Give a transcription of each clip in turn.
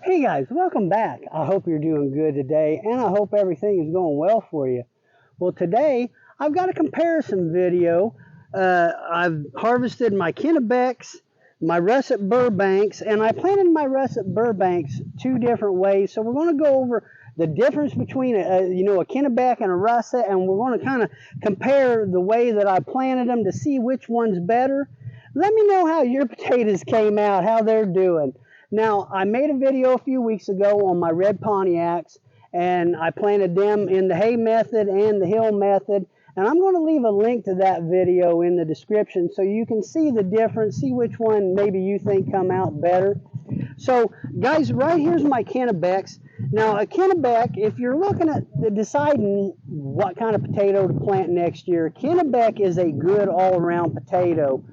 Hey guys, welcome back. I hope you're doing good today and I hope everything is going well for you. Well, today I've got a comparison video. I've harvested my Kennebecs, my Russet Burbanks, and I planted my Russet Burbanks two different ways. So we're going to go over the difference between a Kennebec and a Russet, and we're going to kind of compare the way that I planted them to see which one's better. Let me know how your potatoes came out, how they're doing. Now, I made a video a few weeks ago on my Red Pontiacs, and I planted them in the hay method and the hill method, and I'm going to leave a link to that video in the description so you can see the difference, see which one maybe you think come out better. So, guys, right here's my Kennebecs. Now, a Kennebec, if you're looking at deciding what kind of potato to plant next year, Kennebec is a good all-around potato.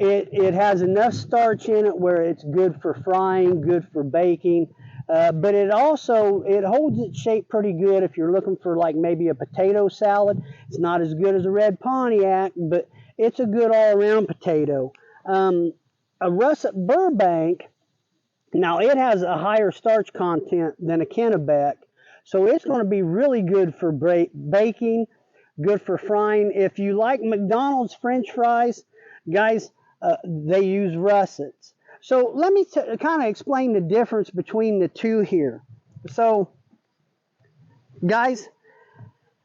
It has enough starch in it where it's good for frying, good for baking, but it holds its shape pretty good if you're looking for like maybe a potato salad. It's not as good as a Red Pontiac, but it's a good all-around potato. A Russet Burbank, now it has a higher starch content than a Kennebec, so it's going to be really good for baking, good for frying. If you like McDonald's French fries, guys, they use russets. So let me kind of explain the difference between the two here. So, guys,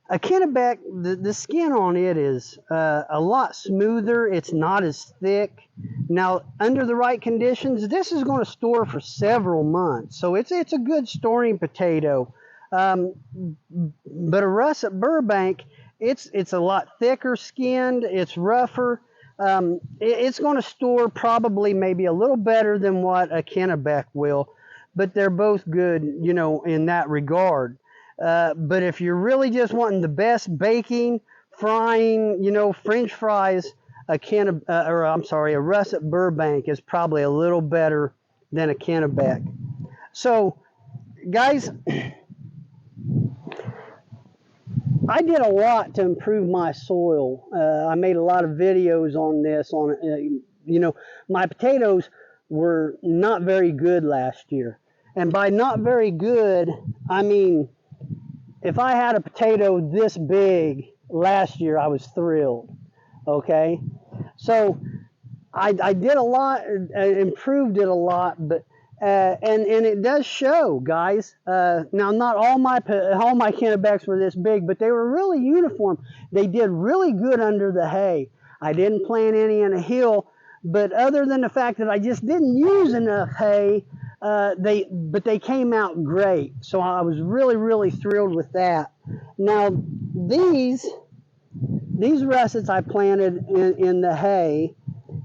a Kennebec, the skin on it is a lot smoother. It's not as thick. Now, under the right conditions, this is going to store for several months. So it's a good storing potato. But a Russet Burbank, it's a lot thicker skinned. It's rougher. It's going to store probably maybe a little better than what a Kennebec will, but they're both good, in that regard. But if you're really just wanting the best baking, frying, French fries, a Russet Burbank is probably a little better than a Kennebec. So, guys, I did a lot to improve my soil. I made a lot of videos on this. My potatoes were not very good last year. And by not very good, I mean, if I had a potato this big last year, I was thrilled. Okay? So I did a lot, improved it a lot, but and it does show, guys. Now, not all my Kennebecs were this big, but they were really uniform. They did really good under the hay. I didn't plant any in a hill, but other than the fact that I just didn't use enough hay, they came out great. So I was really, really thrilled with that. Now, these russets I planted in the hay,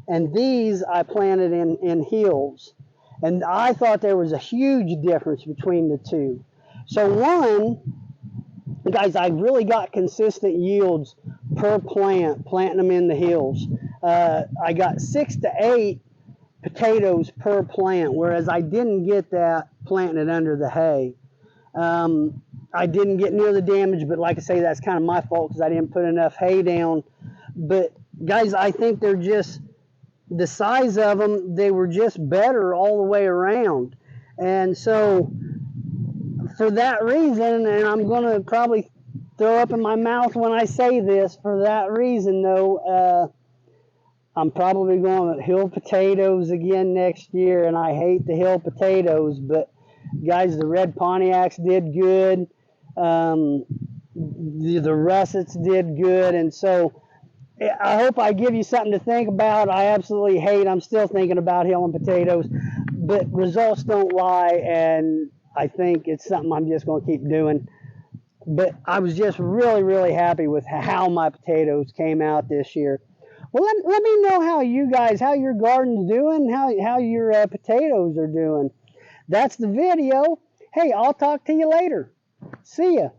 and these I planted in hills. And I thought there was a huge difference between the two. So one, guys, I really got consistent yields per planting them in the hills. I got 6 to 8 potatoes per plant, whereas I didn't get that planting it under the hay. I didn't get near the damage, but like I say, that's kind of my fault because I didn't put enough hay down. But guys, I think they're just, the size of them, they were just better all the way around. And so for that reason, and I'm going to probably throw up in my mouth when I say this, for that reason though, I'm probably going with hill potatoes again next year, and I hate the hill potatoes, but guys, the Red Pontiacs did good. The Russets did good, and so I hope I give you something to think about. I absolutely I'm still thinking about hill and potatoes, but results don't lie, and I think it's something I'm just going to keep doing. But I was just really, really happy with how my potatoes came out this year. Well, let me know how your garden's doing, how your potatoes are doing. That's the video. Hey, I'll talk to you later. See ya.